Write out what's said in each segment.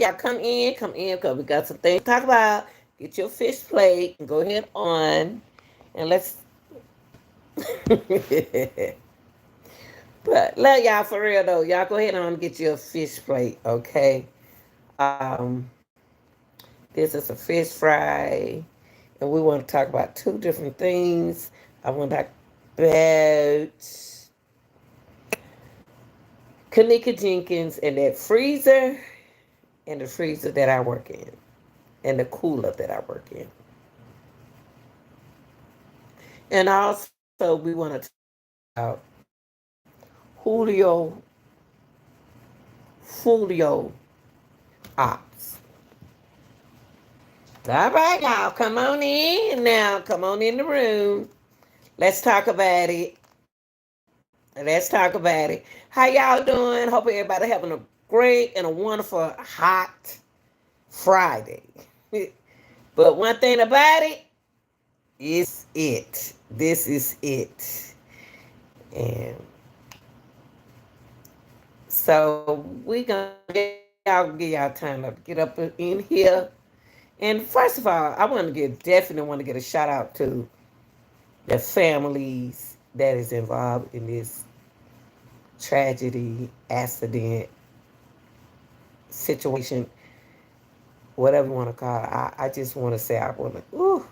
y'all come in, because we got some things to talk about. Get your fish plate and go ahead on, and let's. But love y'all for real though. Y'all go ahead on and get your fish plate, okay? Um, this is a fish fry, and we want to talk about two different things. I want to talk about Kenneka Jenkins and that freezer, and the freezer that I work in, and the cooler that I work in. And also, we want to talk about Julio, Foolio ops. All right, y'all, come on in now. Come on in the room. Let's talk about it. Let's talk about it. How y'all doing? Hope everybody having a great and a wonderful hot Friday. But one thing about it is it. This is it. And so we gonna give y'all time to get up in here. And first of all, I want to definitely want to get a shout out to the families that is involved in this tragedy, accident, situation, whatever you want to call it. I just want to say I want to, ooh,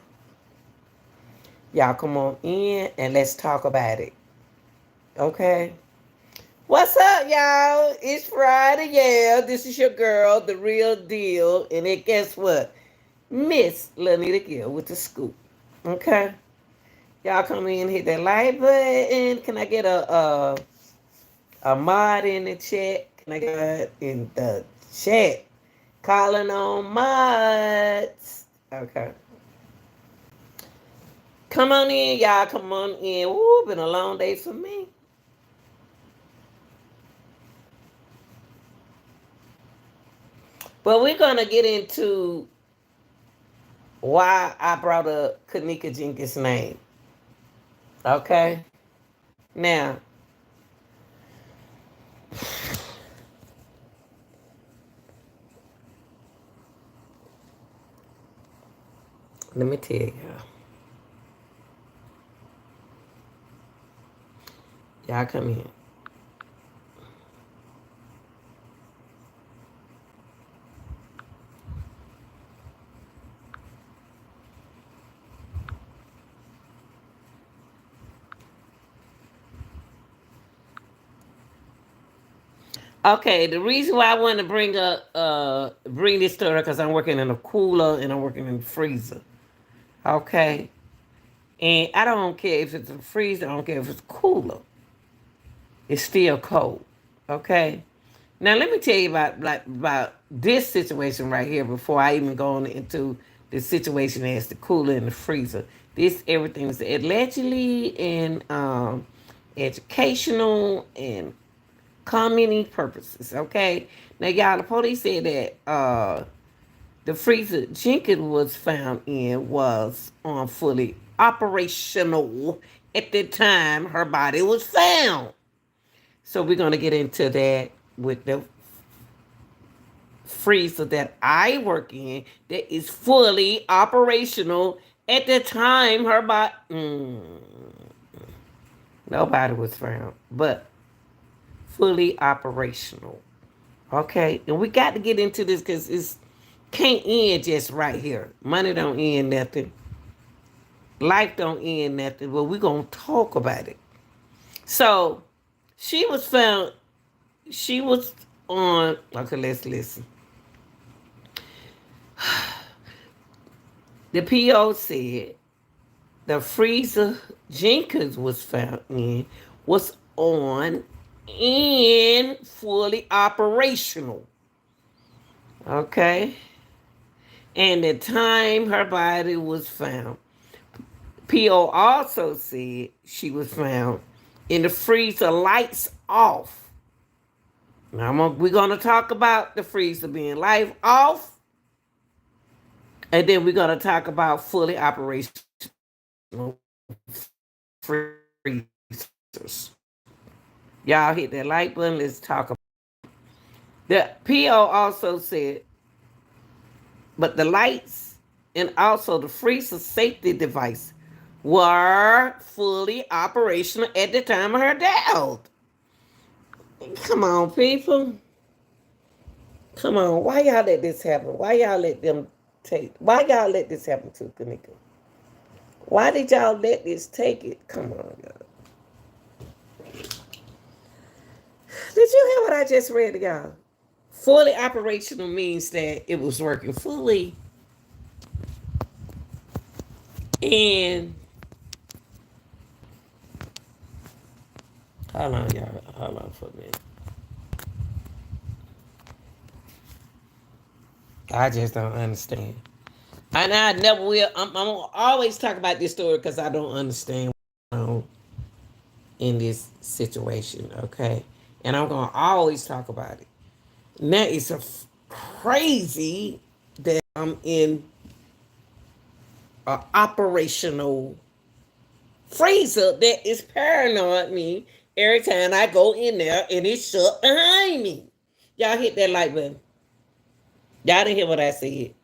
y'all come on in and let's talk about it. Okay? What's up, y'all? It's Friday, yeah. This is your girl, the real deal. And then guess what? Miss Lanita Gill with the scoop. Okay? Y'all come in, hit that like button. Can I get a mod in the chat? Can I get in the chat? Calling on mods. Okay. Come on in, y'all. Come on in. Woo, been a long day for me. But we're gonna get into why I brought up Kenneka Jenkins' name. Okay? Now, let me tell y'all. Y'all come in. Okay, the reason why I want to bring this story because I'm working in a cooler and I'm working in a freezer. Okay, and I don't care if it's a freezer. I don't care if it's cooler. It's still cold. Okay. Now let me tell you about this situation right here before I even go on into the situation as the cooler and the freezer. This everything is allegedly and educational and community purposes. Okay. Now y'all, the police said that the freezer Jenkins was found in was fully operational at the time her body was found. So we're gonna get into that with the freezer that I work in that is fully operational at the time her body. Nobody was found, but fully operational. Okay, and we got to get into this because it's can't end just right here. Money don't end nothing. Life don't end nothing. But we're gonna talk about it. So she was found. She was on. Okay, let's listen. The PO said the freezer Jenkins was found in was on and fully operational. Okay. And the time her body was found. PO also said she was found in the freezer, lights off. Now we're going to talk about the freezer being light off, and then we're going to talk about fully operational freezers. Y'all hit that like button. Let's talk about the PO also said But the lights and also the freezer safety device were fully operational at the time of her death. Come on, people. Come on. Why y'all let this happen? Why y'all let them why y'all let this happen to Kenneka? Why did y'all let this take it? Come on, y'all. Did you hear what I just read, y'all? Fully operational means that it was working fully. And hold on, y'all. Hold on for a minute. I just don't understand. And I never will. I'm gonna always talk about this story because I don't understand what's going on in this situation. Okay, and I'm gonna always talk about it. Now it's crazy that I'm in an operational freezer that is paranoid me every time I go in there and it's shut behind me. Y'all hit that like button. Y'all didn't hear what I said.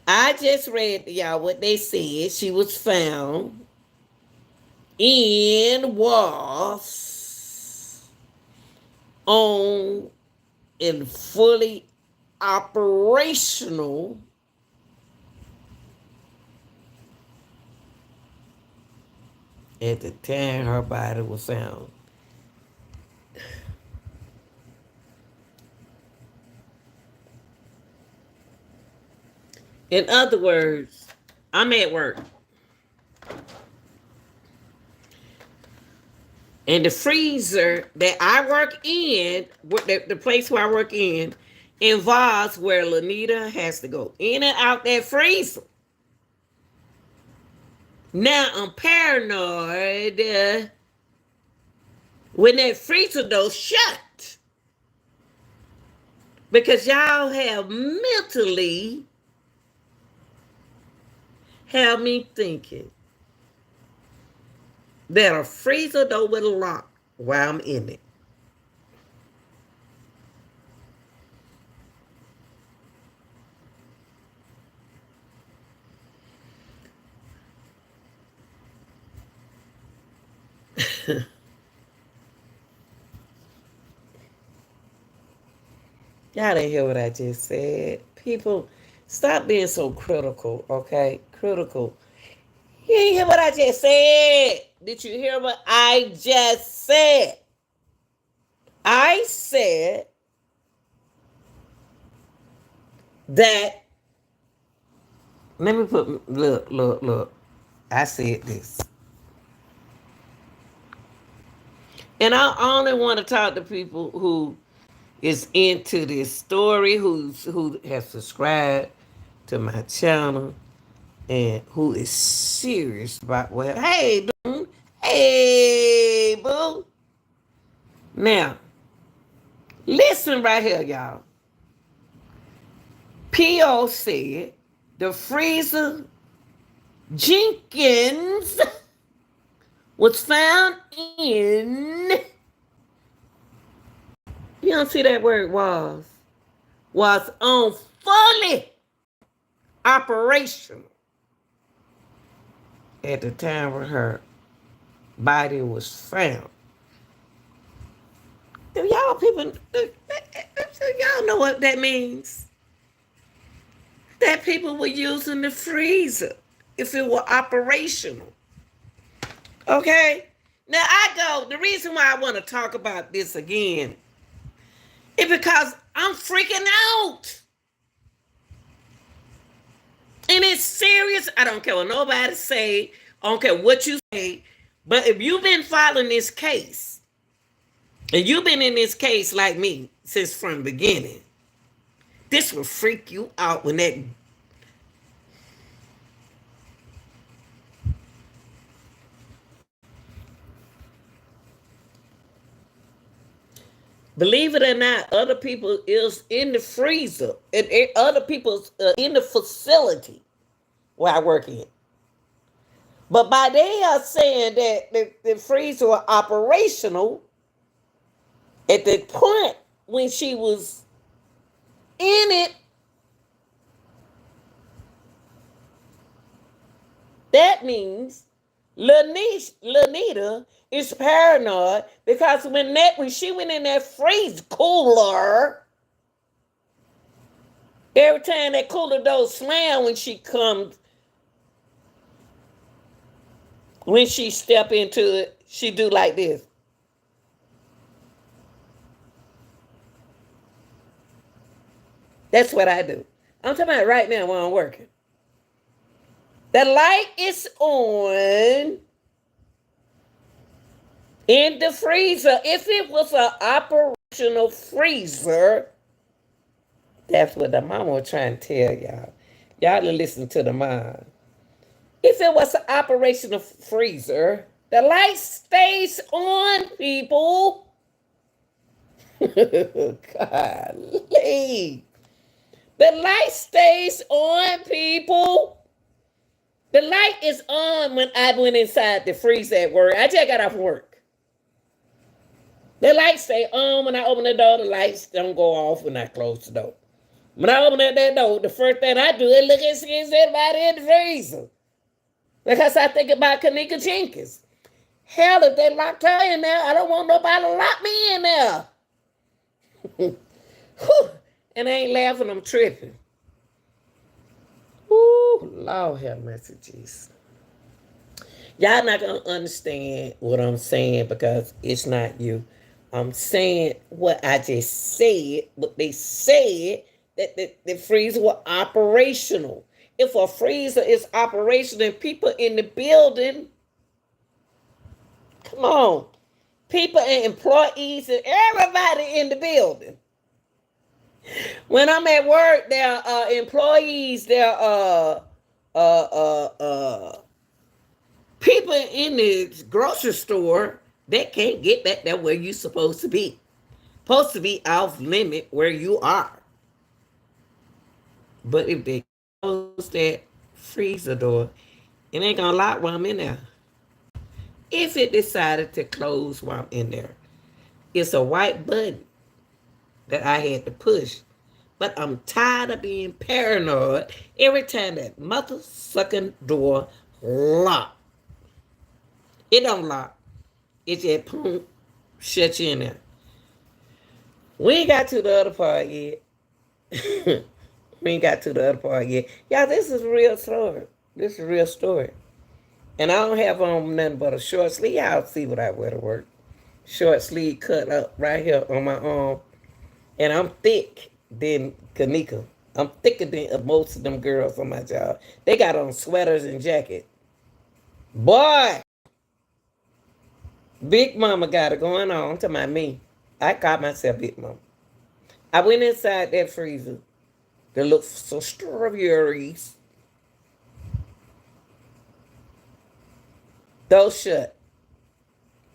I just read to y'all what they said. She was found was on and fully operational at the time her body was found. In other words, I'm at work. And the freezer that I work in, the place where I work in, involves where Lanita has to go in and out that freezer. Now I'm paranoid when that freezer door shut. Because y'all have mentally have me thinking that a freezer door with a lock while I'm in it. Y'all didn't hear what I just said. People, stop being so critical, okay? Critical. You didn't hear what I just said. Did you hear what I just said? I said that, let me put, look. I said this. And I only want to talk to people who is into this story, who has subscribed to my channel, and who is serious about, well, hey, dude, hey, boo. Now, listen right here, y'all. P.O. said the freezer Jenkins was found in, you don't see that word was on fully operational at the time when her body was found. Do y'all people, y'all know what that means? That people were using the freezer if it were operational. Okay? Now the reason why I want to talk about this again is because I'm freaking out. And it's serious. I don't care what nobody say. I don't care what you say. But if you've been following this case, and you've been in this case like me since from the beginning, this will freak you out when that. Believe it or not, other people is in the freezer, and other people's in the facility where I work in. But by they are saying that the freezer were operational at the point when she was in it, that means Lanita is paranoid because when she went in that freeze cooler, every time that cooler door slam when she step into it, she do like this. That's what I do. I'm talking about right now while I'm working. The light is on in the freezer. If it was an operational freezer, that's what the mama was trying to tell y'all. Y'all to listen to the mom. If it was an operational freezer, the light stays on, people. Golly. The light stays on, people. The light is on when I went inside the freezer at work. I just got off work. The lights stay on when I open the door. The lights don't go off when I close the door. When I open that door, the first thing I do is look and see if anybody in the freezer. Because I think about Kenneka Jenkins. Hell, if they locked her in there, I don't want nobody to lock me in there. And I ain't laughing, I'm tripping. Ooh, Lord have mercy, Jesus. Y'all not going to understand what I'm saying because it's not you. I'm saying what I just said, what they said, that the freezer was operational. If a freezer is operational and people in the building, come on, people and employees and everybody in the building. When I'm at work, there are employees, there are people in the grocery store that can't get back there where you're supposed to be. Supposed to be off limit where you are. But if they close that freezer door, it ain't gonna lock while I'm in there. If it decided to close while I'm in there, it's a white button that I had to push. But I'm tired of being paranoid every time that mother-sucking door lock. It don't lock. It just boom, shut you in there. We ain't got to the other part yet. We ain't got to the other part yet. Y'all, this is a real story. This is a real story. And I don't have on nothing but a short sleeve. Y'all see what I wear to work. Short sleeve cut up right here on my arm. And I'm thick than Kenneka. I'm thicker than most of them girls on my job. They got on sweaters and jackets. Boy! Big Mama got it going on. I'm talking about me. I called myself Big Mama. I went inside that freezer that looked so strawberries. Those shut.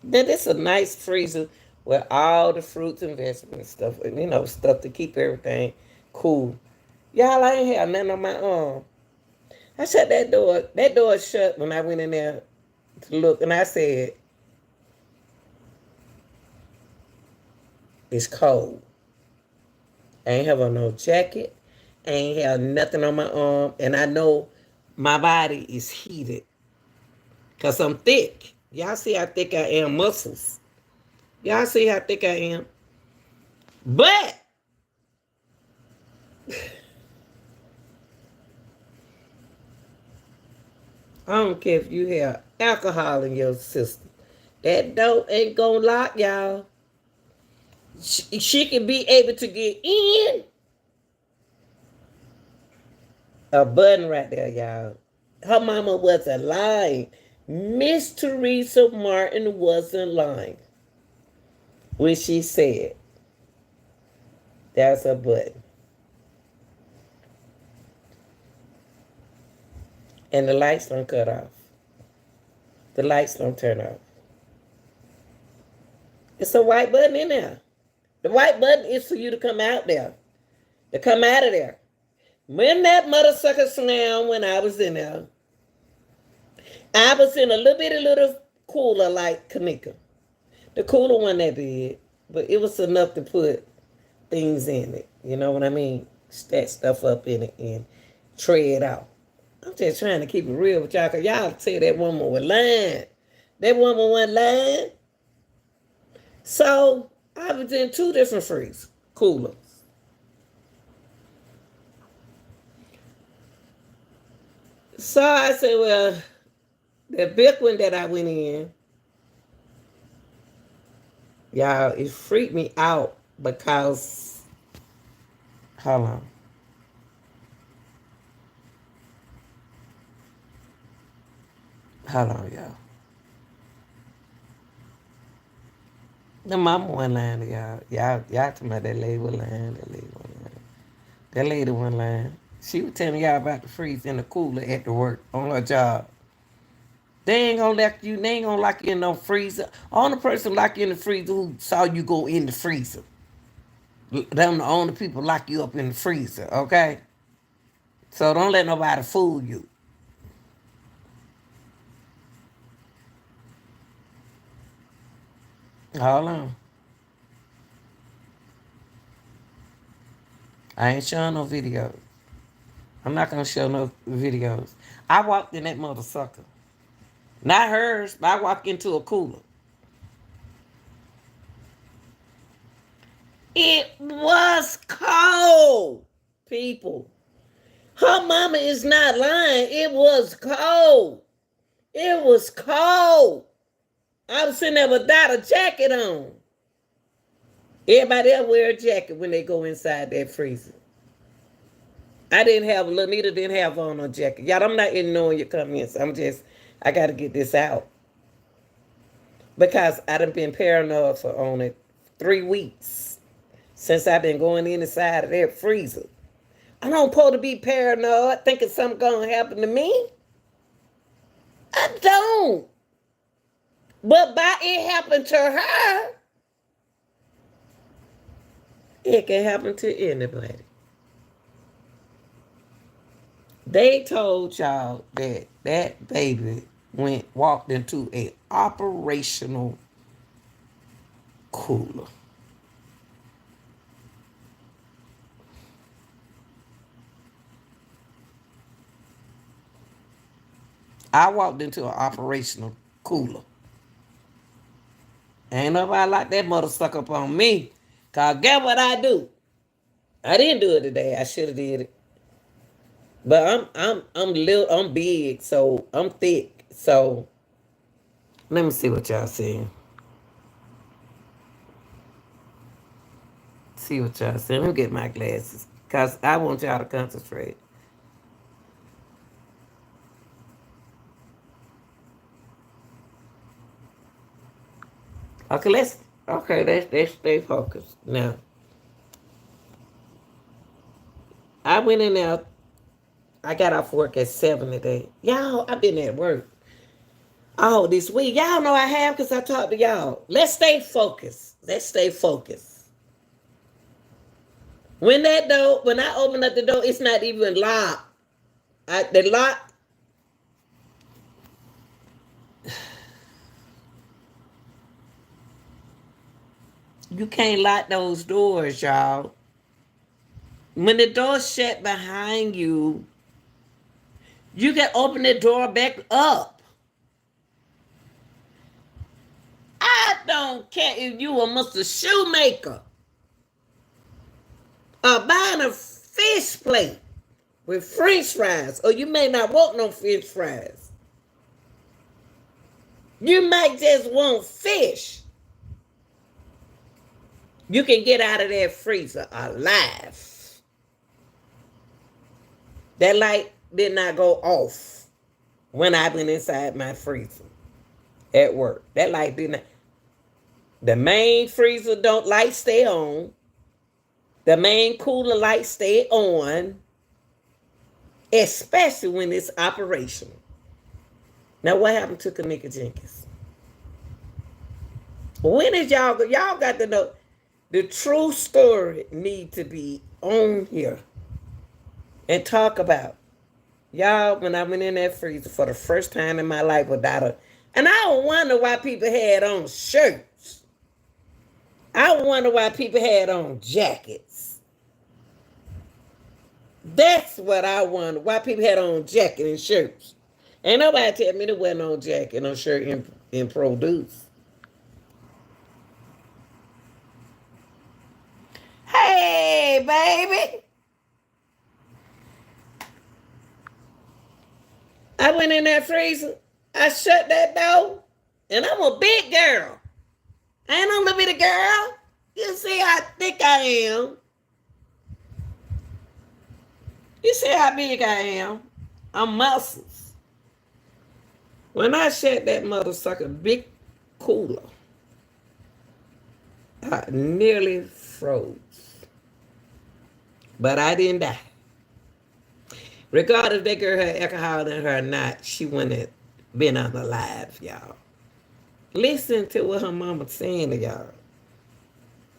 Then it's a nice freezer with all the fruits and vegetables and stuff, you know, stuff to keep everything cool. Y'all, I ain't have nothing on my arm. I shut that door. That door shut when I went in there to look, and I said, it's cold. I ain't have on no jacket. I ain't have nothing on my arm, and I know my body is heated because I'm thick. Y'all see how thick I am, muscles. Y'all see how thick I am. But I don't care if you have alcohol in your system. That door ain't gonna lock, y'all. She can be able to get in. A button right there, y'all. Her mama wasn't lying. Miss Teresa Martin wasn't lying when she said, that's a button. And the lights don't cut off. The lights don't turn off. It's a white button in there. The white button is for you to come out there. To come out of there. When that mother sucker slammed when I was in there, I was in a little cooler like Kenneka. The cooler one that big, but it was enough to put things in it. You know what I mean? Stack stuff up in it and tray it out. I'm just trying to keep it real with y'all, because y'all say that woman was lying. That woman wasn't lying. So, I was in 2 different freezers, coolers. So, I said, well, the big one that I went in, y'all, it freaked me out because, hold on. Hold on, y'all. The mama wasn't lying to y'all. Y'all talking about that lady was lying. That lady wasn't lying. That lady wasn't lying. She was telling y'all about the freeze in the cooler at the work on her job. They ain't gonna lock you in no freezer. Only person lock you in the freezer who saw you go in the freezer. Them the only people lock you up in the freezer, okay? So don't let nobody fool you. Hold on. I ain't showing no videos. I'm not gonna show no videos. I walked in that mother sucker. Not hers, but I walked into a cooler. It was cold, people. Her mama is not lying. It was cold. It was cold. I was sitting there without a jacket on. Everybody else wear a jacket when they go inside that freezer. I didn't have, Lanita didn't have on a jacket. Y'all, I'm not ignoring your comments. I got to get this out. Because I done been paranoid for only 3 weeks since I've been going inside of that freezer. I don't supposed to be paranoid thinking something going to happen to me. I don't. But by it happened to her, it can happen to anybody. They told y'all that that baby walked into a operational cooler. I walked into an operational cooler. Ain't nobody like that mother stuck up on me. Cause guess what I do? I didn't do it today. I should have did it. But I'm big, so I'm thick. So let me see what y'all saying. See what y'all saying. Let me get my glasses. Cause I want y'all to concentrate. Okay, let's stay focused. Now, I went in there. I got off work at 7 today. Y'all, I've been at work all this week. Y'all know I have because I talked to y'all. Let's stay focused. Let's stay focused. When I open up the door, it's not even locked. The lock. You can't lock those doors, y'all. When the door's shut behind you, you can open the door back up. I don't care if you are Mr. Shoemaker or buying a fish plate with French fries, or you may not want no French fries. You might just want fish. You can get out of that freezer alive. That light did not go off when I went inside my freezer at work. That light did not. The main freezer light stay on. The main cooler light stay on. Especially when it's operational. Now what happened to Kenneka Jenkins? When is y'all got to know the true story need to be on here and talk about. Y'all, when I went in that freezer for the first time in my life without and I don't wonder why people had on shirts. I wonder why people had on jackets. That's what I wonder. Why people had on jacket and shirts. Ain't nobody tell me to wear no jacket, no shirt in produce. Hey, baby. I went in that freezer. I shut that door. And I'm a big girl. I ain't no little bitty girl. You see how thick I am. You see how big I am. I'm muscles. When I shut that mother sucker big cooler, I nearly froze. But I didn't die. Regardless if that girl had alcohol in her or not, she wouldn't have been unalive, y'all. Listen to what her mama saying to y'all.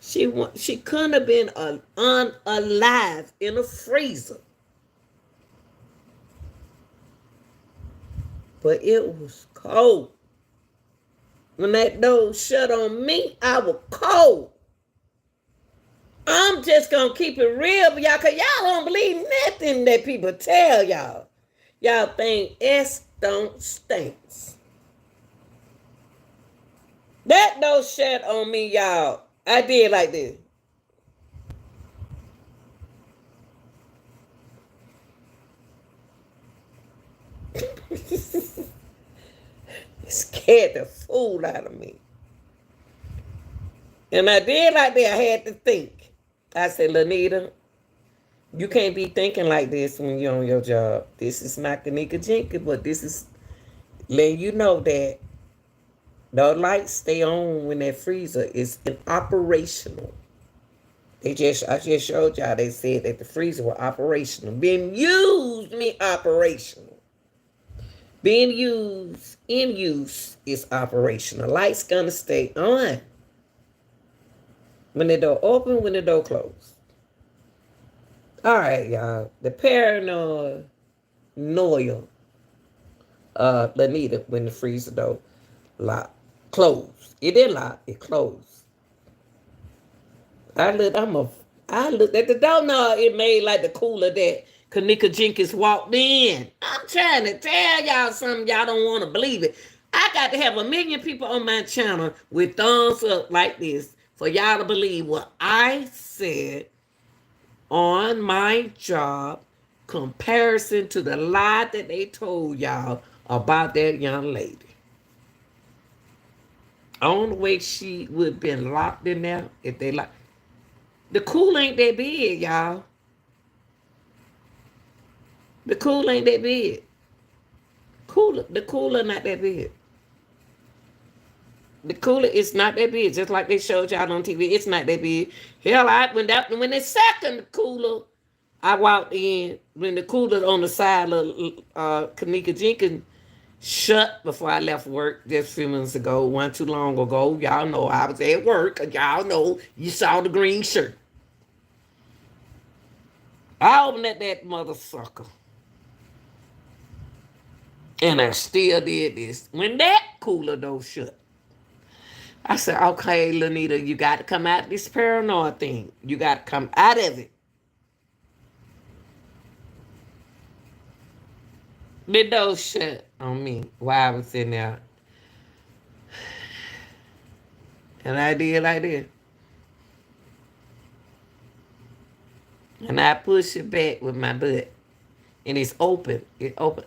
She couldn't have been unalive in a freezer. But it was cold. When that door shut on me, I was cold. I'm just going to keep it real for y'all because y'all don't believe nothing that people tell y'all. Y'all think S don't stinks. That door shut on me, y'all. I did like this. It scared the fool out of me. And I did like that. I had to think. I said, Lanita, you can't be thinking like this when you're on your job. This is not Kenneka Jenkins, but this is letting you know that the lights stay on when that freezer is operational. I just showed y'all. They said that the freezer was operational, being used. Me operational, being used in use is operational. Lights gonna stay on when the door open, when the door closed. All right, y'all. The paranoia, Lanita, when the freezer door locked, closed. It didn't lock. It closed. I looked at the door. No, it made like the cooler that Kenneka Jenkins walked in. I'm trying to tell y'all something. Y'all don't want to believe it. I got to have 1 million people on my channel with thumbs up like this for y'all to believe what I said on my job comparison to the lie that they told y'all about that young lady. On the way she would have been locked in there if they locked. The cooler ain't that big, y'all. The cooler ain't that big. The cooler not that big. The cooler is not that big, just like they showed y'all on TV. It's not that big. Hell, when the second cooler, I walked in when the cooler on the side of Kenneka Jenkins shut before I left work just a few minutes ago. One too long ago. Y'all know I was at work. Y'all know you saw the green shirt. I opened at that mother sucker. And I still did this. When that cooler door shut, I said, okay, Lanita, you got to come out of this paranoia thing. You got to come out of it. The door shut on me while I was sitting there. And I did like this. And I pushed it back with my butt. And it's open. It open.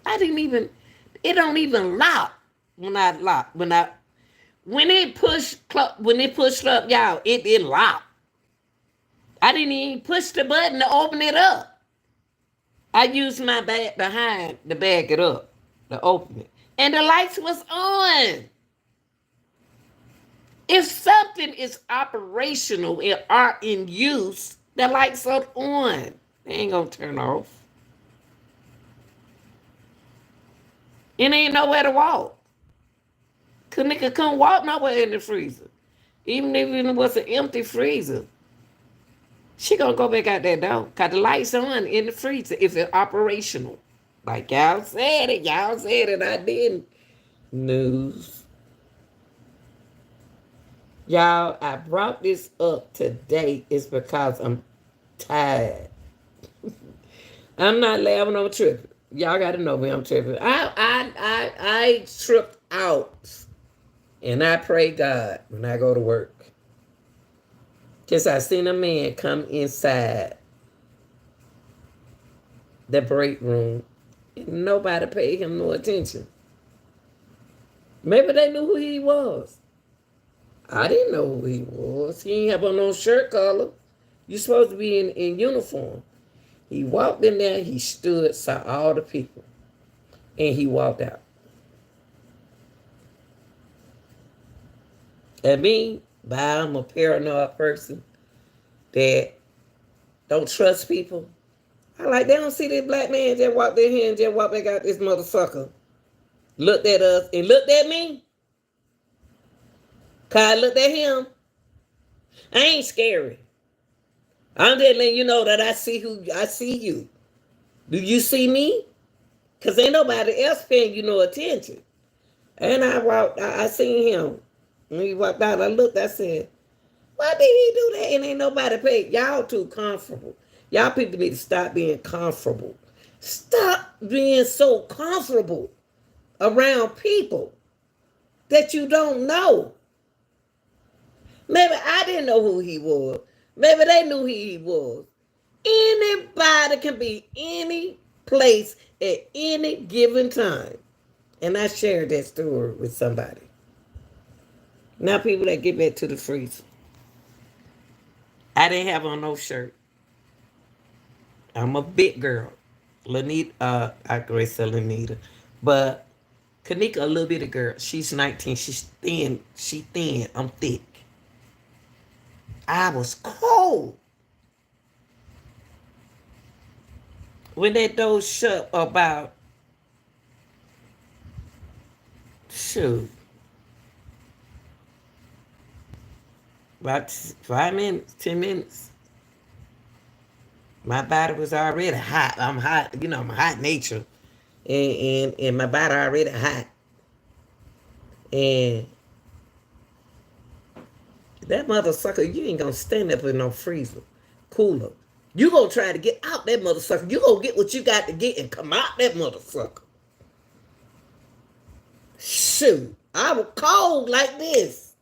It don't even lock when I lock. When it pushed up, y'all, it didn't lock. I didn't even push the button to open it up. I used my back behind to back it up, to open it. And the lights was on. If something is operational and are in use, the lights are on. They ain't gonna turn off. It ain't nowhere to walk. Kenneka couldn't walk nowhere in the freezer. Even if it was an empty freezer. She gonna go back out that door. Cause the lights on in the freezer if it's operational. Like y'all said it, I didn't. News. Y'all, I brought this up today is because I'm tired. I'm not laughing, I'm tripping. Y'all got to know me, I'm tripping. I tripped out. And I pray God when I go to work. Because I seen a man come inside the break room and nobody paid him no attention. Maybe they knew who he was. I didn't know who he was. He ain't have on no shirt collar. You supposed to be in uniform. He walked in there, he stood, saw all the people, and he walked out. And me, I'm a paranoid person that don't trust people. I like, they don't see this black man just walk their hand, just walk back out this mother sucker. Looked at us and looked at me. Cause I looked at him. I ain't scary. I'm just letting you know that I see you. Do you see me? Cause ain't nobody else paying you no attention. And I seen him. When he walked out, I looked, I said, why did he do that? And ain't nobody paid. Y'all too comfortable. Y'all people need to stop being comfortable. Stop being so comfortable around people that you don't know. Maybe I didn't know who he was. Maybe they knew who he was. Anybody can be any place at any given time. And I shared that story with somebody. Now people that get back to the freezer. I didn't have on no shirt. I'm a big girl. Lanita, I could say Lanita. But Kenneka, a little bit of girl. She's 19. She's thin. She thin. I'm thick. I was cold. When that door shut about, shoot, about 5 minutes, 10 minutes, my body was already hot. I'm hot. You know, I'm a hot nature. And my body already hot. And that mother sucker, you ain't gonna stand up in no freezer, cooler. You gonna try to get out that mother sucker. You gonna get what you got to get and come out that mother sucker. Shoot, I was cold like this.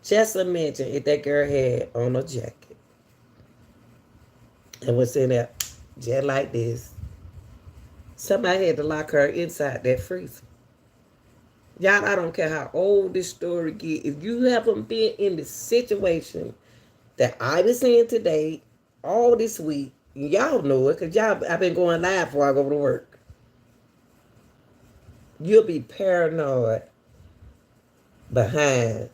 Just imagine if that girl had on a jacket and was in there just like this. Somebody had to lock her inside that freezer. Y'all, I don't care how old this story gets. If you haven't been in the situation that I was in today, all this week, y'all know it, because I've been going live before I go to work. You'll be paranoid behind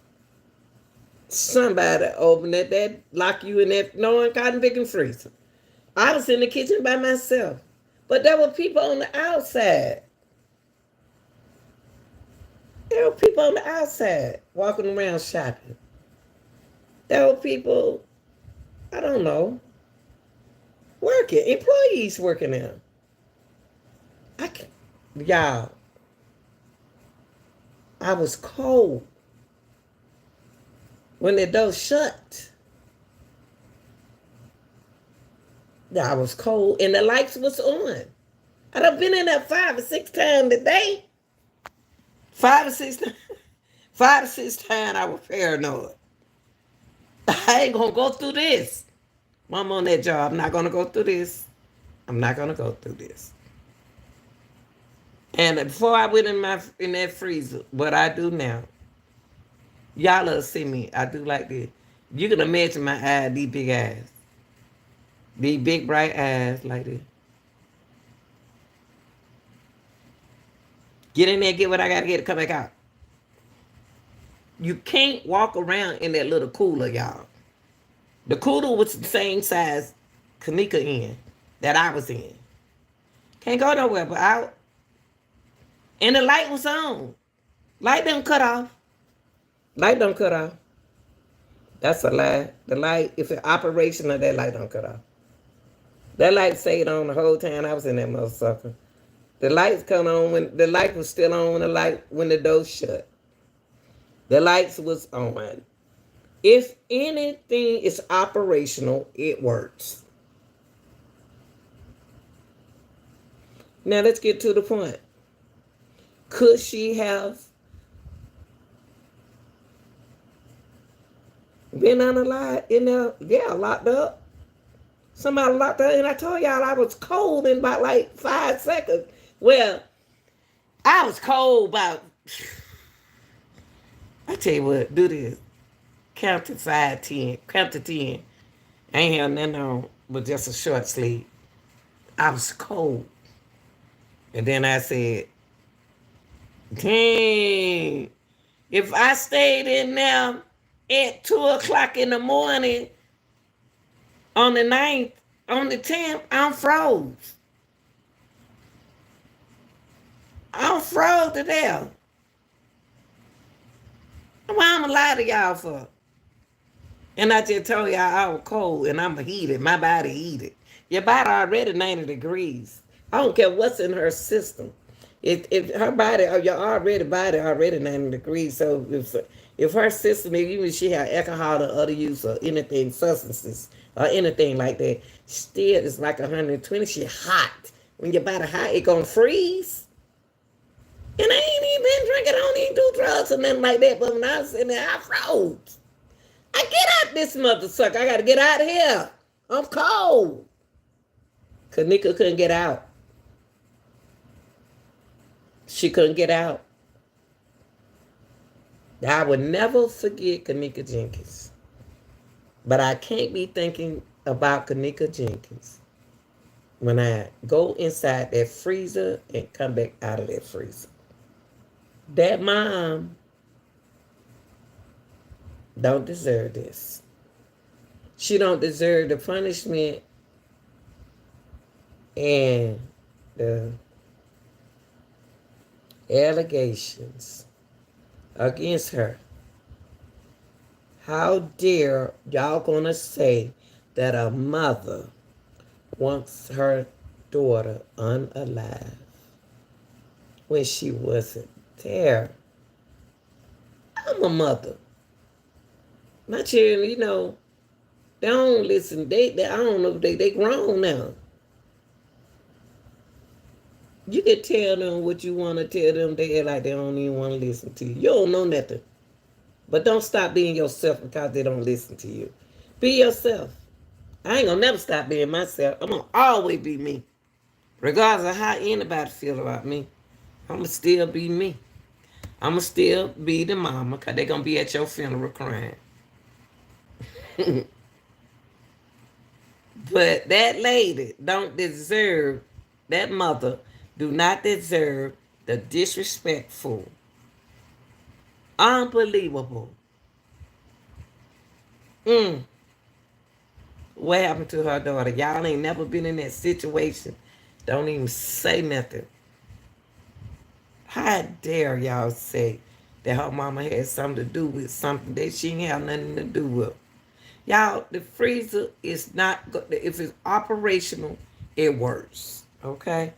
somebody open that lock you in that knowing cotton picking freezer. I was in the kitchen by myself, but there were people on the outside. There were people on the outside walking around shopping. There were people, I don't know, working, employees working there. Y'all, I was cold when the door shut. I was cold and the lights was on. I done been in there 5 or 6 times today. 5 or 6 times. 5 or 6 times I was paranoid. I ain't gonna go through this. I'm on that job. I'm not gonna go through this. I'm not gonna go through this. And before I went in that freezer, what I do now, y'all will see me. I do like this. You can imagine my eyes, these big eyes. These big bright eyes like this. Get in there, get what I gotta get to come back out. You can't walk around in that little cooler, y'all. The cooler was the same size Kenneka in that I was in. Can't go nowhere but out. And the light was on. Light don't cut off. Light don't cut off. That's a lie. The light, if it's operational, that light don't cut off. That light stayed on the whole time I was in that motherfucker. The lights come on when the light was still on when the door shut. The lights was on. If anything is operational, it works. Now let's get to the point. Could she have been unalive in there? Yeah, locked up. Somebody locked up, and I told y'all I was cold in about like 5 seconds. Well, I was cold about. I tell you what, do this. Count to 5, 10. Count to 10. I ain't had nothing on but just a short sleeve. I was cold. And then I said, dang, if I stayed in there at 2 o'clock in the morning on the 9th, on the 10th, I'm froze. I'm froze to death. Why I'm lie to y'all for? And I just told y'all I was cold and I'm heated. My body heated. Your body already 90 degrees. I don't care what's in her system. If her body, or your body already 90 degrees. So if her system, even if she had alcohol or other use or anything, substances or anything like that, still it's like 120. She hot. When your body hot, it gonna freeze. And I ain't even been drinking. I don't even do drugs or nothing like that. But when I was sitting there, I froze. I get out this mother sucker. I got to get out of here. I'm cold. Kenneka couldn't get out. She couldn't get out. I would never forget Kenneka Jenkins. But I can't be thinking about Kenneka Jenkins when I go inside that freezer and come back out of that freezer. That mom don't deserve this. She don't deserve the punishment and the allegations against her. How dare y'all gonna say that a mother wants her daughter unalive when she wasn't there? I'm a mother. My children, they don't listen. They I don't know, they grown now. You can tell them what you want to tell them. They act like they don't even want to listen to you. You don't know nothing. But don't stop being yourself because they don't listen to you. Be yourself. I ain't going to never stop being myself. I'm going to always be me. Regardless of how anybody feel about me, I'm going to still be me. I'm going to still be the mama because they're going to be at your funeral crying. But that lady don't deserve, that mother do not deserve the disrespectful, unbelievable. What happened to her daughter? Y'all ain't never been in that situation. Don't even say nothing. How dare y'all say that her mama had something to do with something that she ain't have nothing to do with? Y'all, the freezer is not, if it's operational, it works. Okay?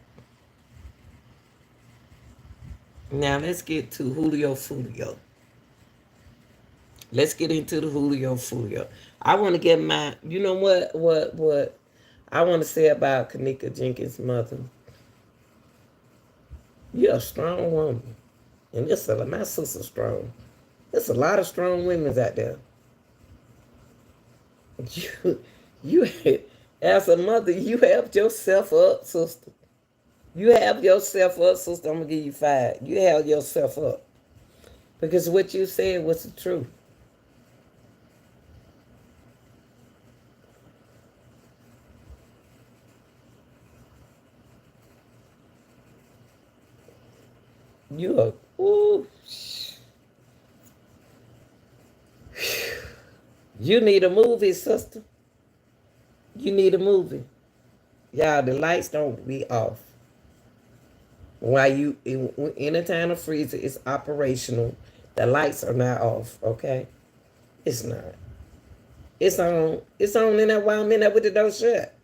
Now let's get to Julio Foolio. Let's get into the Julio Foolio. I want to get my, you know what I want to say about Kenneka Jenkins' mother. You're a strong woman. And my sister's strong. There's a lot of strong women out there. You as a mother, you have yourself up, sister. You have yourself up, sister. I'm going to give you 5. You have yourself up. Because what you said was the truth. You are, ooh. You need a movie, sister. You need a movie. Y'all, the lights don't be off. While anytime the freezer is operational, the lights are not off, okay? It's not. It's on. It's on in there while I'm in there with the door shut.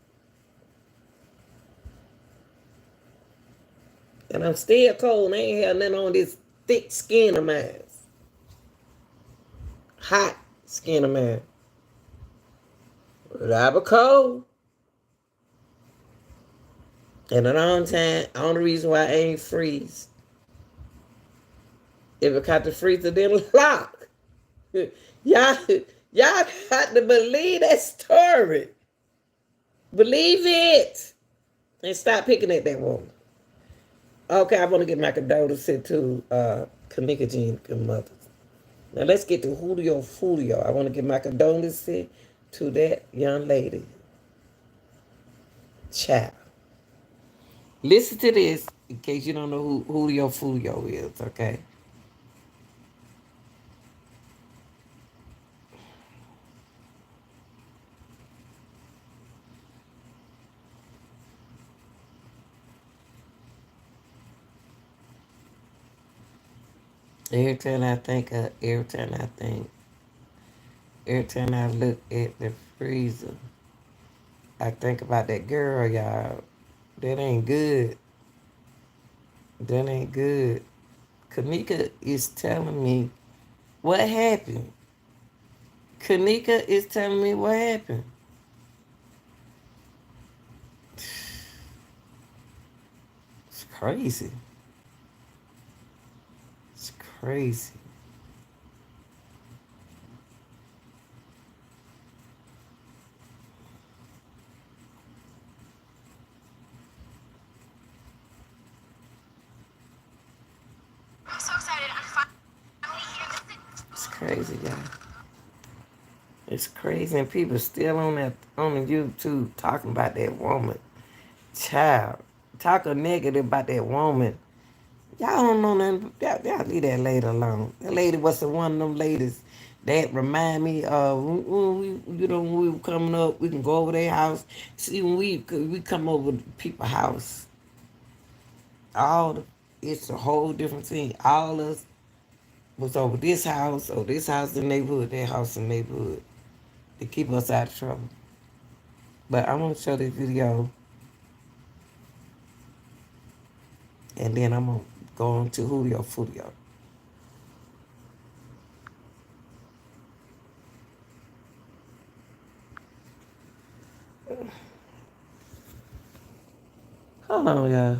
And I'm still cold. I ain't had nothing on this thick skin of mine. Hot skin of mine. But I was cold. And a long time, only reason why I ain't freeze, if it got the freezer didn't lock. y'all, y'all got to believe that story. Believe it. And stop picking at that woman. Okay, I want to get my condolences to Kenneka Jenkins' mother. Now let's get to Julio Foolio. I want to give my condolences to that young lady. Child. Listen to this in case you don't know who Julio Foolio is, okay? Every time I look at the freezer, I think about that girl, y'all. That ain't good. That ain't good. Kenneka is telling me what happened. Kenneka is telling me what happened. It's crazy. It's crazy. I'm so excited. I'm finally here. It's crazy, y'all. It's crazy, and people still on the YouTube talking about that woman. Child, talking negative about that woman. Y'all don't know nothing. Y'all leave that lady alone. That lady was one of them ladies that remind me of when we were coming up. We can go over their house. See, when we come over to people's house, it's a whole different thing. All us was over this house, or this house in the neighborhood, that house in the neighborhood, to keep us out of trouble. But I want to show this video, and then I'm gonna go on to Julio Foolio. Hold on, y'all.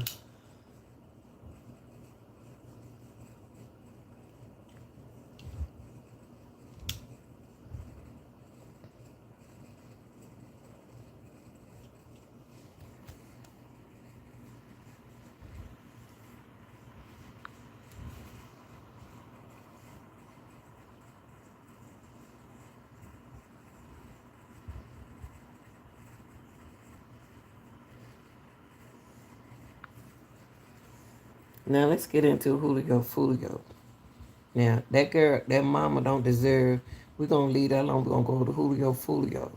Now let's get into Julio Foolio. Now that girl, that mama don't deserve. We're gonna leave that alone. We're gonna go to Julio Foolio.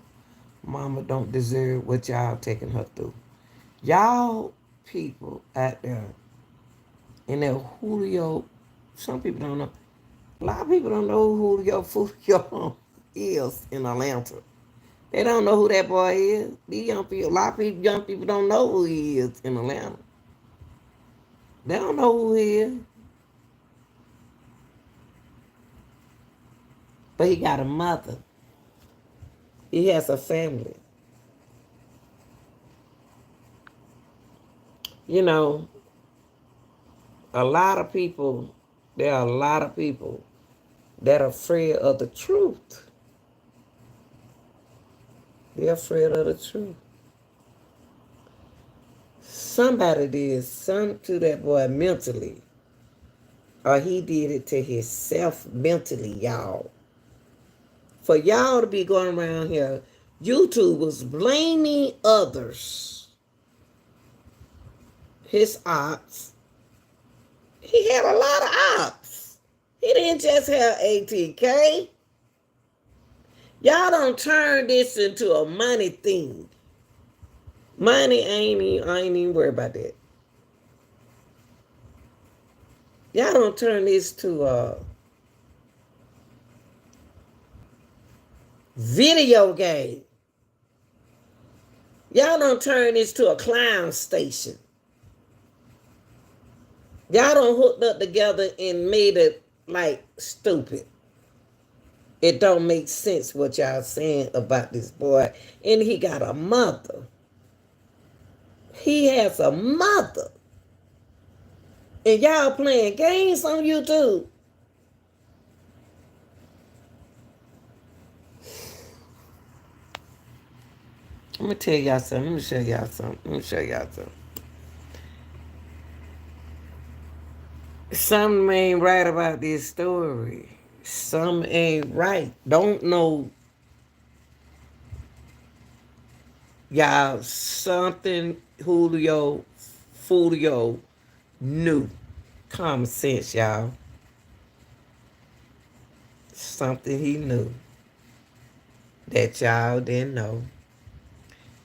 Mama don't deserve what y'all taking her through. Y'all people out there in that Julio, some people don't know. A lot of people don't know who Julio Foolio is in Atlanta. They don't know who that boy is. These young people, a lot of people, young people don't know who he is in Atlanta. They don't know who he is. But he got a mother. He has a family. You know, a lot of people, there are a lot of people that are afraid of the truth. They're afraid of the truth. Somebody did something to that boy mentally, or he did it to himself mentally, y'all. For y'all to be going around here, YouTubers blaming others, his ops. He had a lot of ops. He didn't just have ATK. Y'all don't turn this into a money thing. Money I ain't even worried about that. Y'all don't turn this to a video game. Y'all don't turn this to a clown station. Y'all don't hooked up together and made it like stupid. It don't make sense what y'all saying about this boy. And he got a mother. He has a mother. And y'all playing games on YouTube. I'm gonna tell y'all something. Let me show y'all something. Let me show y'all something. Something ain't right about this story. Something ain't right. Don't know, y'all. Something Foolio knew. Common sense, y'all. Something he knew that y'all didn't know.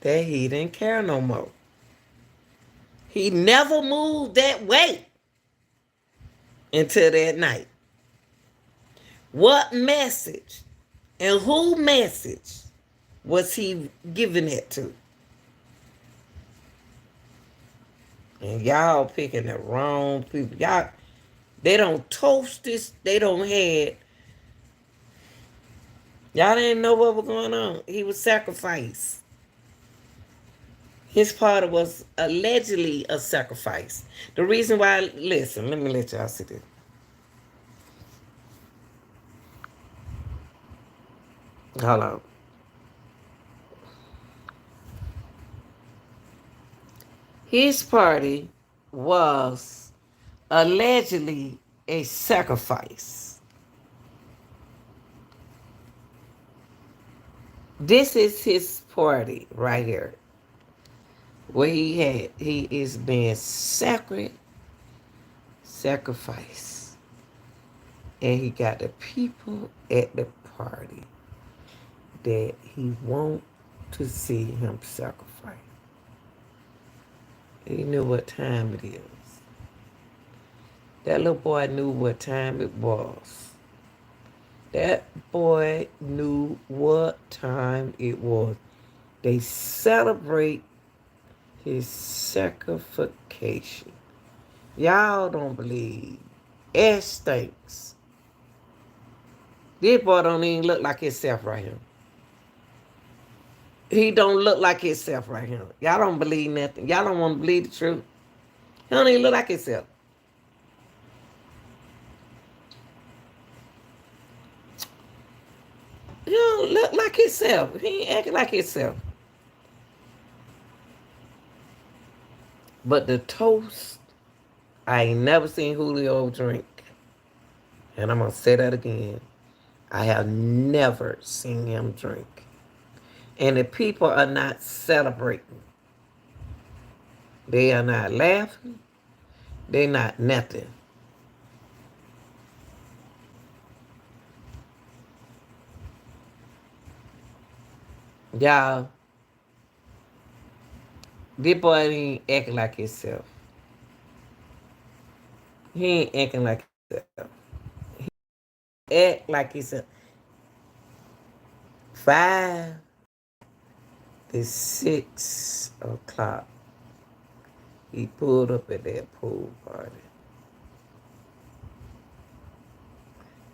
That he didn't care no more. He never moved that way until that night. What message and who message was he giving it to? And y'all picking the wrong people. Y'all, they don't toast this. They don't had. Y'all didn't know what was going on. He was sacrificed. His part was allegedly a sacrifice. The reason why, listen, let me let y'all see this. Hold on. His party was allegedly a sacrifice. This is his party right here. Where he is being sacrifice. And he got the people at the party that he want to see him sacrifice. He knew what time it is. That little boy knew what time it was. That boy knew what time it was. They celebrate his sacrification. Y'all don't believe. Ash stinks. This boy don't even look like himself right here. He don't look like himself right here. Y'all don't believe nothing. Y'all don't want to believe the truth. He don't even look like himself. He don't look like himself. He ain't acting like himself. But the toast, I ain't never seen Julio drink. And I'm going to say that again. I have never seen him drink. And the people are not celebrating. They are not laughing. They're not nothing. Y'all, this boy ain't acting like himself. He ain't acting like himself. Act like himself. 5 to 6 o'clock. He pulled up at that pool party.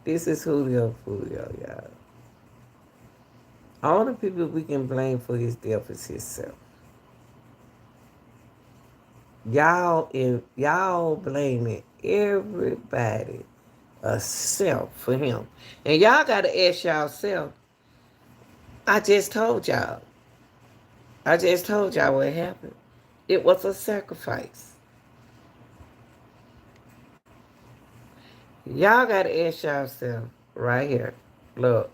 This is Julio, y'all. All the people we can blame for his death is himself. Y'all blaming everybody except for him. And y'all gotta ask yourself, I just told y'all. What happened. It was a sacrifice. Y'all gotta ask yourself right here. Look.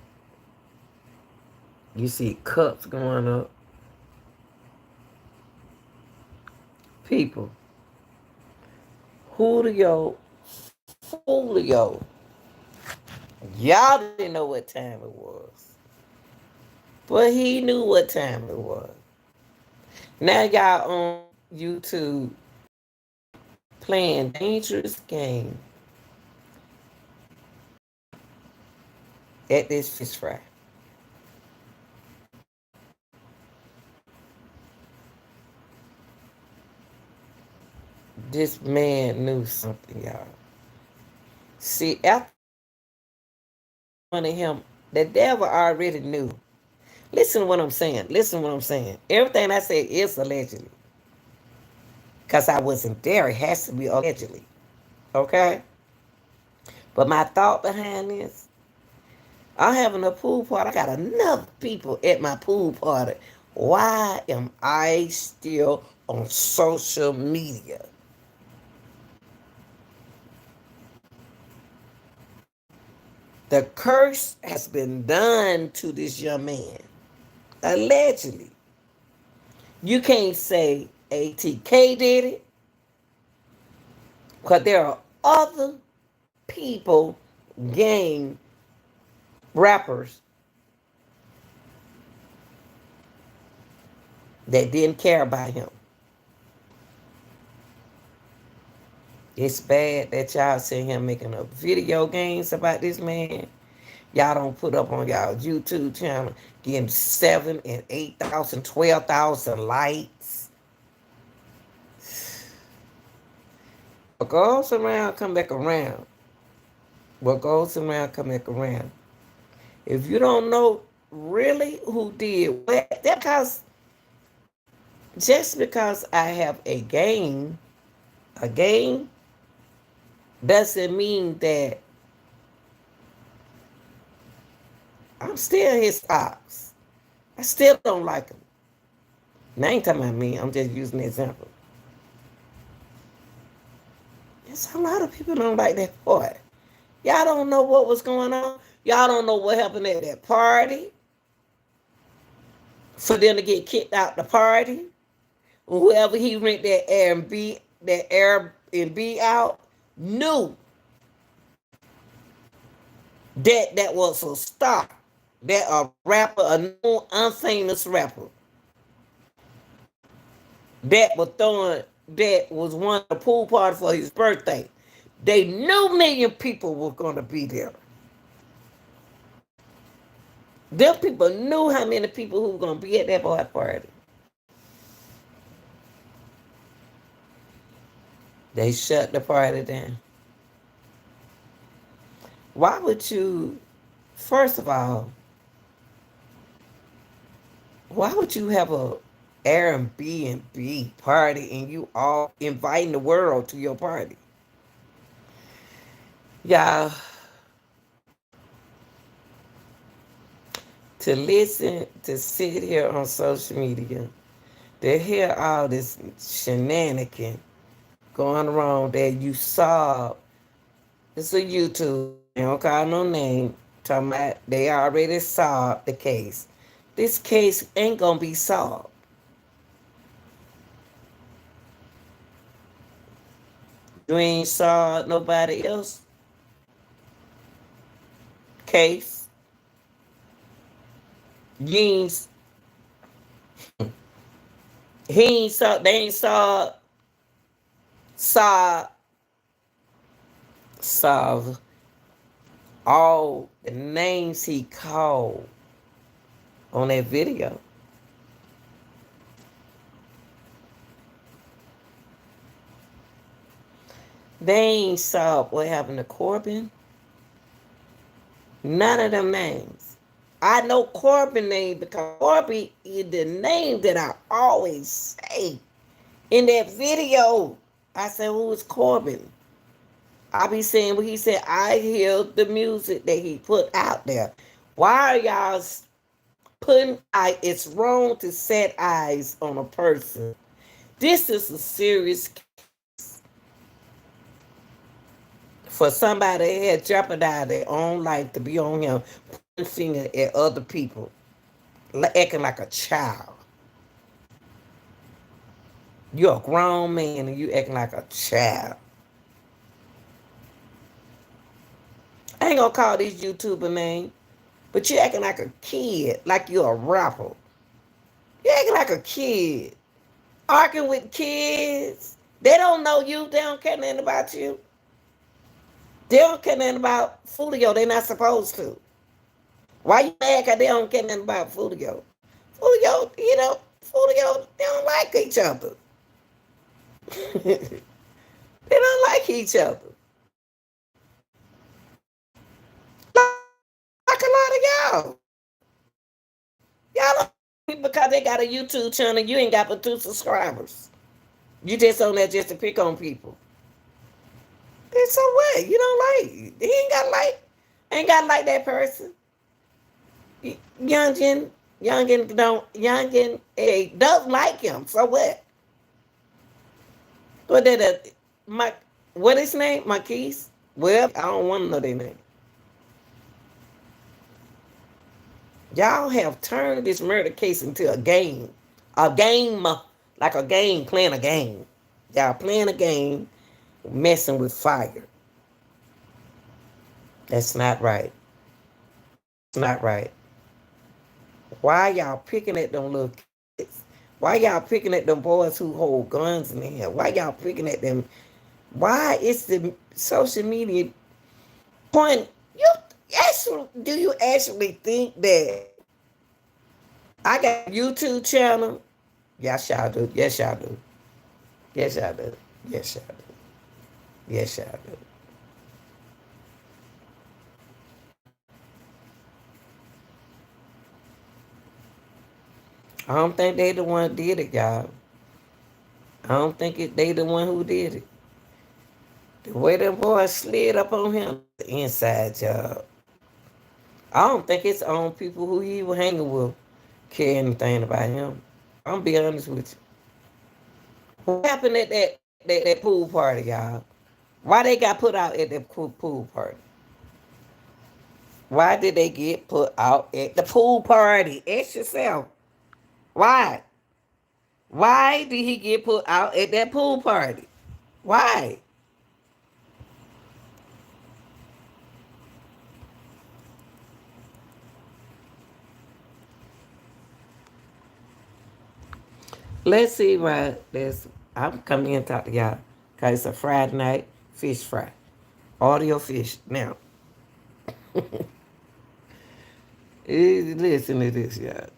You see cups going up. People. Julio, Foolio. Y'all didn't know what time it was. But he knew what time it was. Now y'all on YouTube playing dangerous game at this fish fry. This man knew something, y'all. See, after one of him, the devil already knew. Listen to what I'm saying. Everything I said is allegedly. because I wasn't there. It has to be allegedly. Okay? But my thought behind this, I'm having a pool party. I got enough people at my pool party. Why am I still on social media? The curse has been done to this young man. Allegedly. You can't say ATK did it, because there are other people, gang rappers, that didn't care about him. It's bad that y'all sitting here making up video games about this man. Y'all don't put up on y'all YouTube channel getting 7 and 8,000, 12,000 likes. What goes around, come back around. What goes around, come back around. If you don't know really who did what, that because just because I have a game doesn't mean that I'm still his ops. I still don't like him. Now I ain't talking about me. I'm just using an example. There's a lot of people don't like that part. Y'all don't know what was going on. Y'all don't know what happened at that party for them to get kicked out the party. Whoever he rent that Airbnb out, knew that was a star, that a rapper, a known unfamous rapper, that was one of the pool party for his birthday. They knew million people were gonna be there. Them people knew how many people who were gonna be at that boy party. They shut the party down. Why would you, first of all, why would you have a Airbnb party and you all inviting the world to your party? Y'all, to listen, to sit here on social media, to hear all this shenanigan going around that you saw, it's a YouTube, they don't call no name, talking about they already solved the case. This case ain't gonna be solved. You ain't saw nobody else case. You ain't, he ain't saw, they ain't saw solve all the names he called on that video. They ain't saw what happened to Corbin. None of them names. I know Corbin name because Corbin is the name that I always say in that video. I said, who is Corbin? I be saying what he said. I hear the music that he put out there. Why are y'all putting it's wrong to set eyes on a person? This is a serious case for somebody that had jeopardized their own life to be on him, pointing finger at other people, acting like a child. You're a grown man and you acting like a child. I ain't gonna call this YouTuber name, but you acting like a kid, like you're a rapper. You acting like a kid. Arguing with kids. They don't know you. They don't care nothing about you. They don't care nothing about Foolio. They're not supposed to. Why you mad? Because they don't care nothing about Foolio. Foolio, Foolio, they don't like each other. They don't like each other. Like a lot of y'all. Y'all don't, because they got a YouTube channel, you ain't got but 2 subscribers. You just on there just to pick on people. And so what? You don't like. He ain't got to like that person. Youngin, Youngin, doesn't like him. So what? What did my what his name? Marquise? Well, I don't want to know their name. Y'all have turned this murder case into a game, like a game, playing a game. Y'all playing a game, messing with fire. That's not right. That's not right. Why y'all picking at them little kids? Why y'all picking at them boys who hold guns in their hand? Why y'all picking at them? Why is the social media point? Do you actually think that I got a YouTube channel? Yes, y'all do. Yes, y'all do. Yes, y'all do. Yes, y'all do. Yes, y'all do. I don't think they the one did it, y'all. I don't think they the one who did it. The way them boys slid up on him, the inside job. I don't think it's on people who he was hanging with care anything about him. I'm be honest with you. What happened at that pool party, y'all? Why they got put out at the pool party? Why did they get put out at the pool party? Ask yourself. Why? Why did he get put out at that pool party? Why? Let's see why there's. I'm coming in and talk to y'all because it's a Friday night fish fry. Audio fish. Now, listen to this, y'all.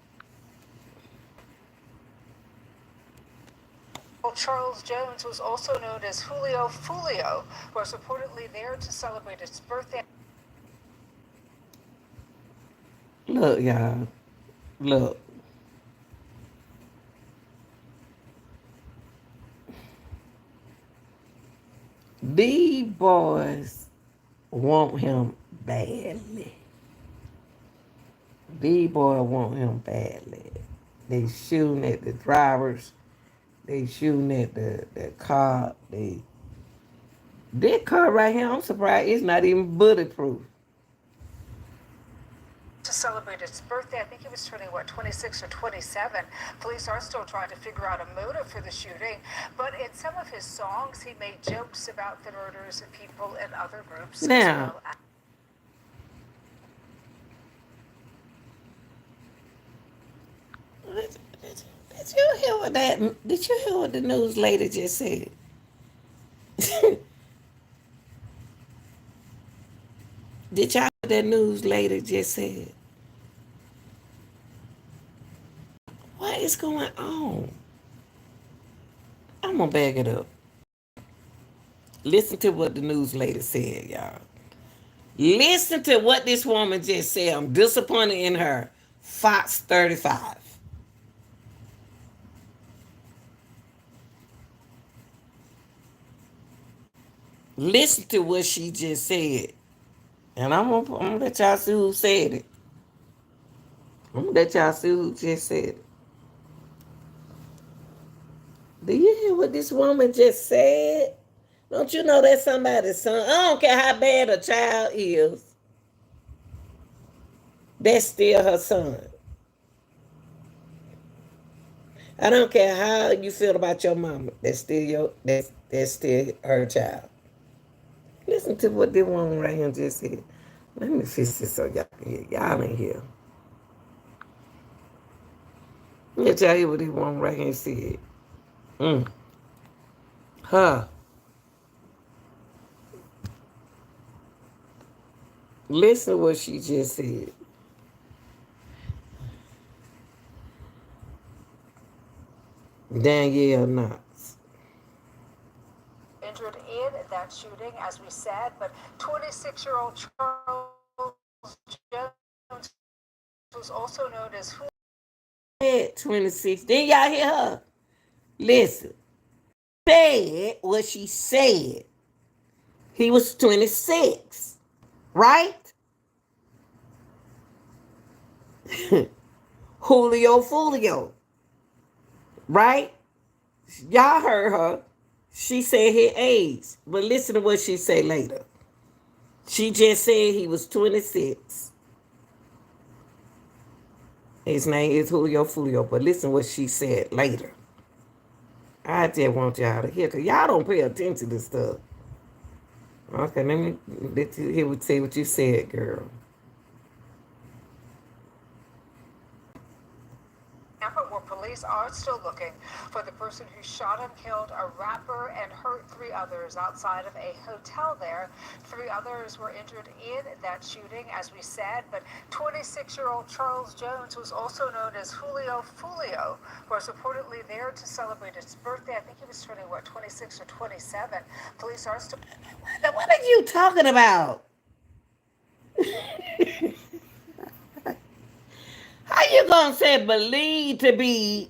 Charles Jones was also known as Julio Foolio, was reportedly there to celebrate his birthday. Look, y'all. Look. These boys want him badly. These boys want him badly. They shooting at the drivers. They shooting at the car. That car right here, I'm surprised it's not even bulletproof. To celebrate his birthday. I think he was turning, 26 or 27. Police are still trying to figure out a motive for the shooting. But in some of his songs, he made jokes about the murders of people in other groups Now, as well. did you hear what that? Did you hear what the news lady just said? Did y'all hear what that news lady just said? What is going on? I'm gonna back it up. Listen to what the news lady said, y'all. Listen to what this woman just said. I'm disappointed in her. Fox 35. Listen to what she just said. And I'm gonna let y'all see who said it. I'm gonna let y'all see who just said it. Do you hear what this woman just said? Don't you know that's somebody's son? I don't care how bad a child is. That's still her son. I don't care how you feel about your mama. That's still her child. Listen to what this woman right here just said. Let me fix this so y'all can hear. Y'all ain't here. Let y'all hear what this woman right here said. Mm. Huh. Listen to what she just said. Danielle Knox. Injured in that shooting, as we said, but 26-year-old Charles Jones was also known as Julio. 26. Then y'all hear her. Listen. said what she said. He was 26, right? Julio Foolio, right? Y'all heard her. She said his age. But listen to what she said later. She just said he was 26. His name is Julio Foolio. But listen what she said later. I just want y'all to hear, because y'all don't pay attention to stuff. Okay, let you hear say what you said, girl. Where police are still looking for the person who shot and killed a rapper and hurt three others outside of a hotel there. Three others were injured in that shooting, as we said, but 26-year-old Charles Jones was also known as Julio Foolio, was reportedly there to celebrate his birthday. I think he was turning, 26 or 27. Police are still... What are you talking about? How you gonna say believe to be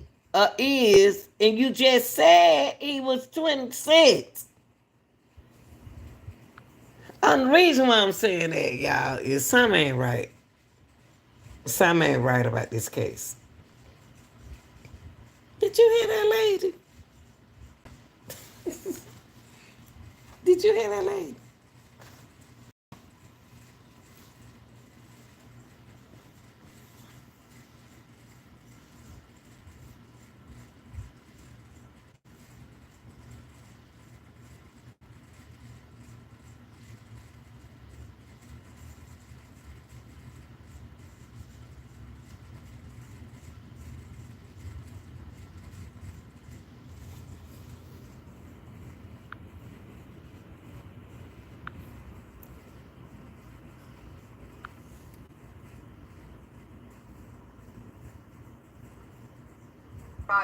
is, and you just said he was 26? And the reason why I'm saying that, y'all, is something ain't right. Something ain't right about this case. Did you hear that lady? Did you hear that lady?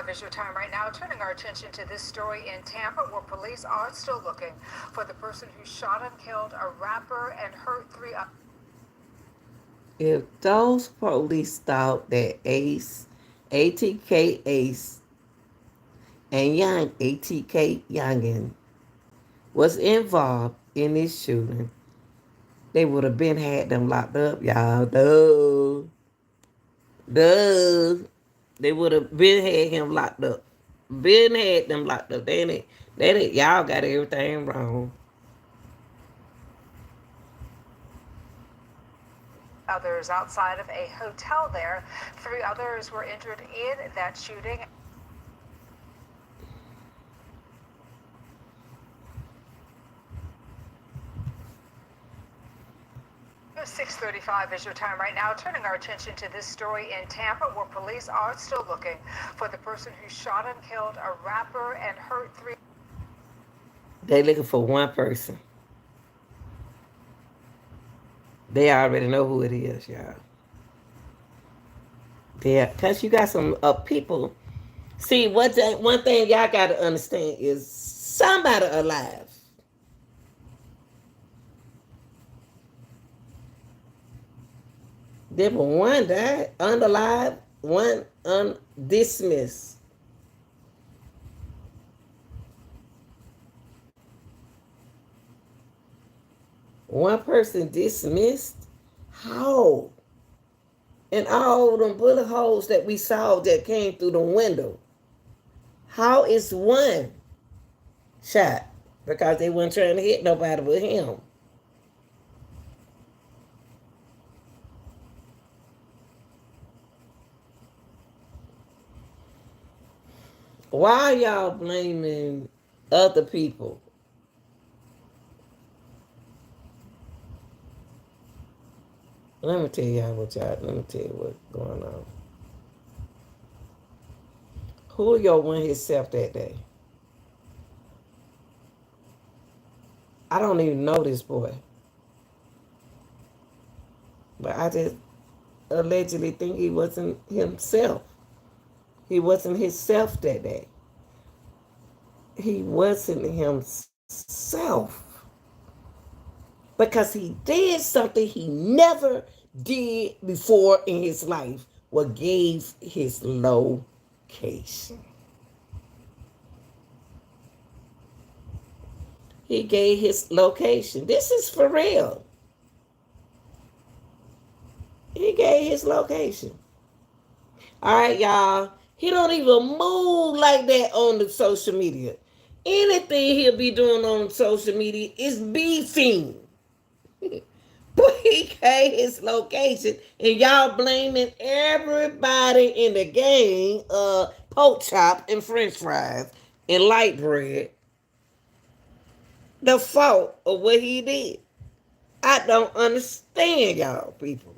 Is your time right now. Turning our attention to this story in Tampa, where police are still looking for the person who shot and killed a rapper and hurt three others. If those police thought that Ace, ATK Ace, and Young ATK Youngin was involved in this shooting, they would have been had them locked up, y'all. Duh. Duh. They would have been had him locked up. Been had them locked up. Y'all got everything wrong. Others outside of a hotel there. Three others were injured in that shooting. 6:35 is your time right now. Turning our attention to this story in Tampa, where police are still looking for the person who shot and killed a rapper and hurt three. They looking for one person. They already know who it is, y'all. Yeah, because you got some people. See, one thing y'all got to understand is somebody alive. There was one died, unalive, one undismissed. One person dismissed? How? And all them bullet holes that we saw that came through the window. How is one shot? Because they weren't trying to hit nobody but him. Why y'all blaming other people? Let me tell you what's going on. Julio went himself that day. I don't even know this boy. But I just allegedly think he wasn't himself. He wasn't himself that day. He wasn't himself. Because he did something he never did before in his life. What gave his location. He gave his location. This is for real. He gave his location. All right, y'all. He don't even move like that on the social media. Anything he'll be doing on social media is beefing. But he gave his location, and y'all blaming everybody in the game of pork chop and French fries and light bread the fault of what he did. I don't understand y'all people.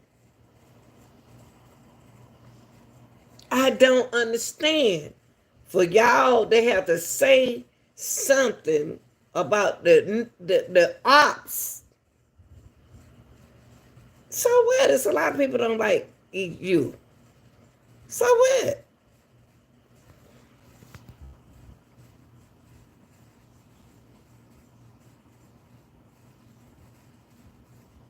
I don't understand. For y'all, they have to say something about the ops. So what? It's a lot of people don't like you. So what?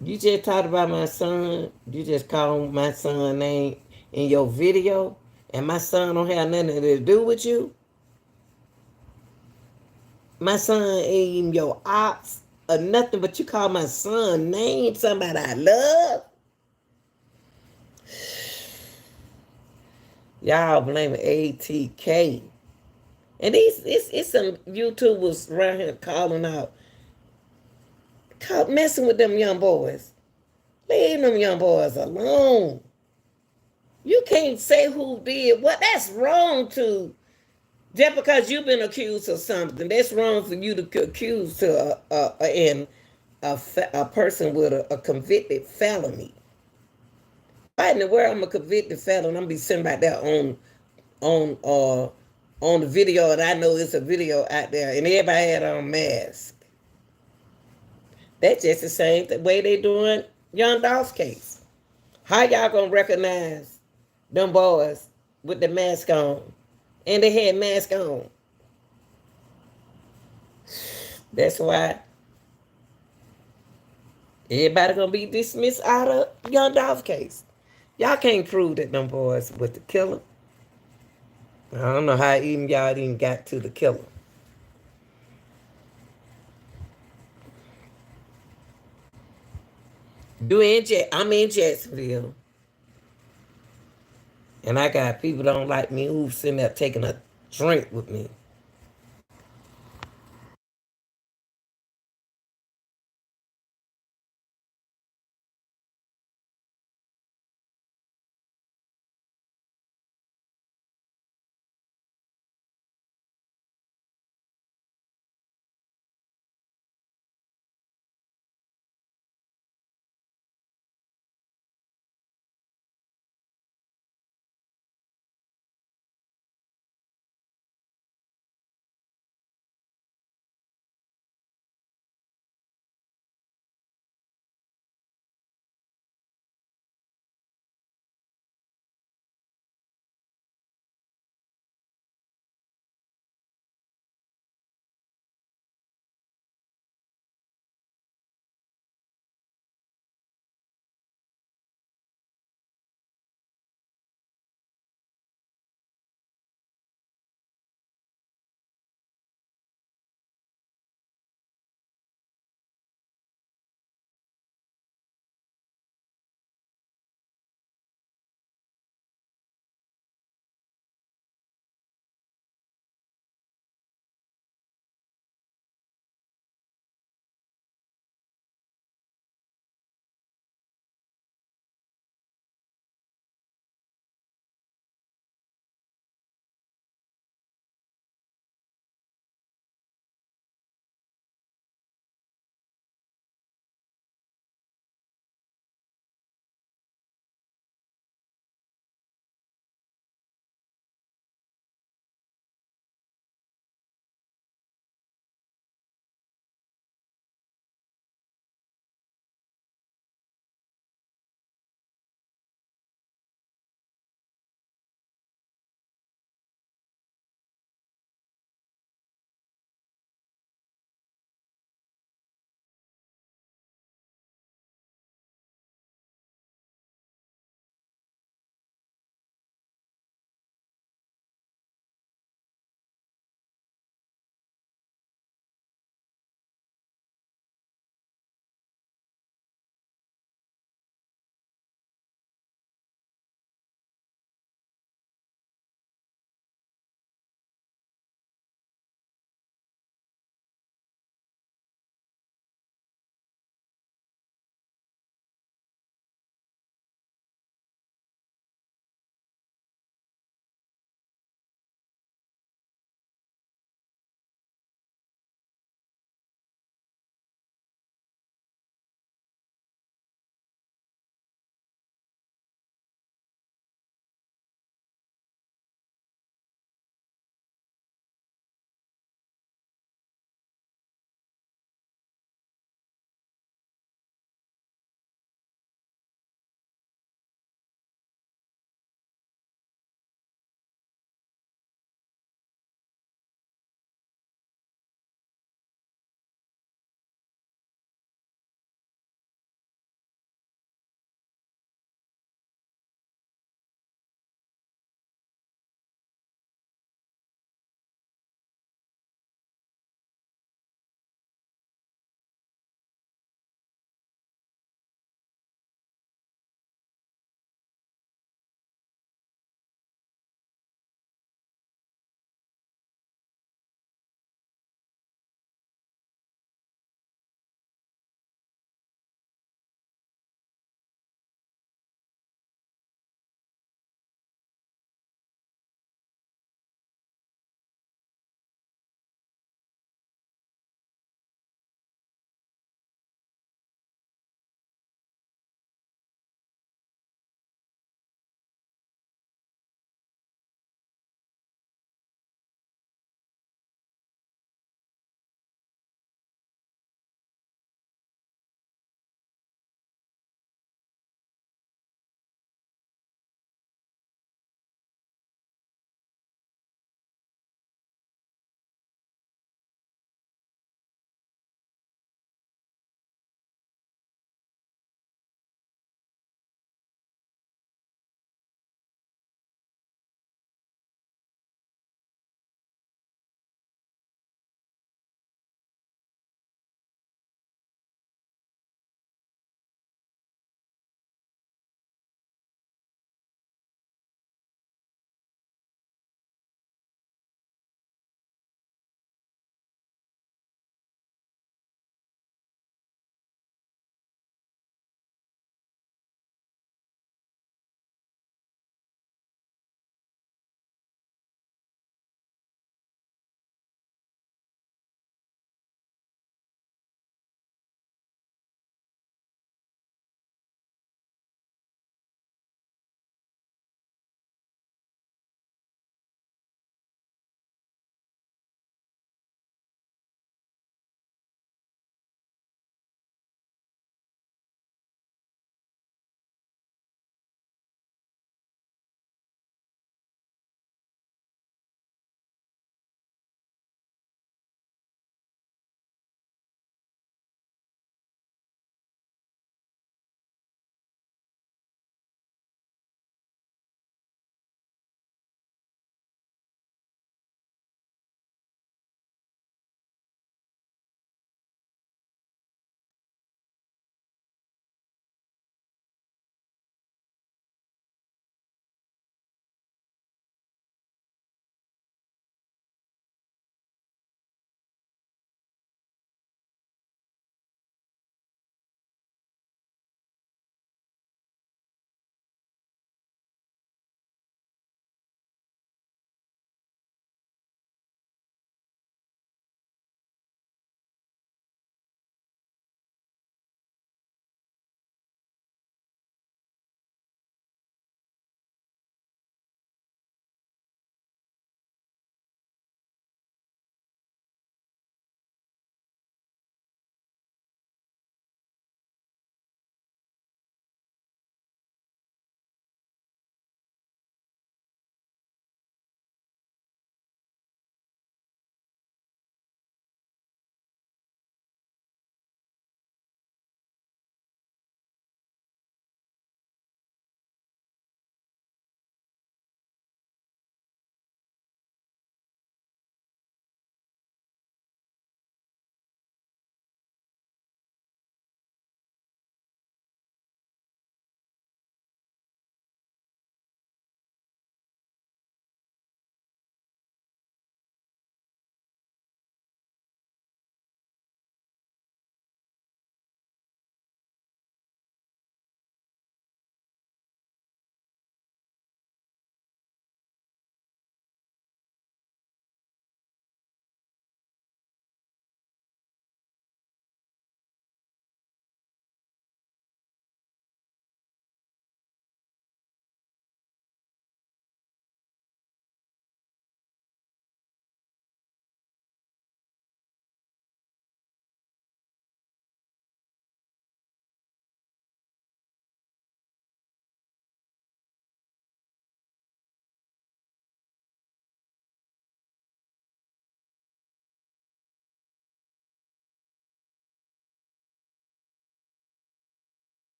You just talked about my son. You just called my son name in your video, and my son don't have nothing to do with you. My son ain't even your ops or nothing, but you call my son name somebody I love. Y'all blaming ATK. And it's some YouTubers around here calling out, messing with them young boys. Leave them young boys alone. You can't say who did what. That's wrong to just because you've been accused of something. That's wrong for you to accuse to a person with a convicted felony. Why in the world I'm a convicted felon? I'm gonna be sitting right there on on the video, and I know it's a video out there, and everybody had on mask. That's just the same way they doing Young Dolph's case. How y'all gonna recognize them boys with the mask on? And they had mask on. That's why everybody gonna be dismissed out of Young Dolph's case. Y'all can't prove that them boys with the killer. I don't know how even y'all even got to the killer. I'm in Jacksonville, and I got people that don't like me who sitting there taking a drink with me.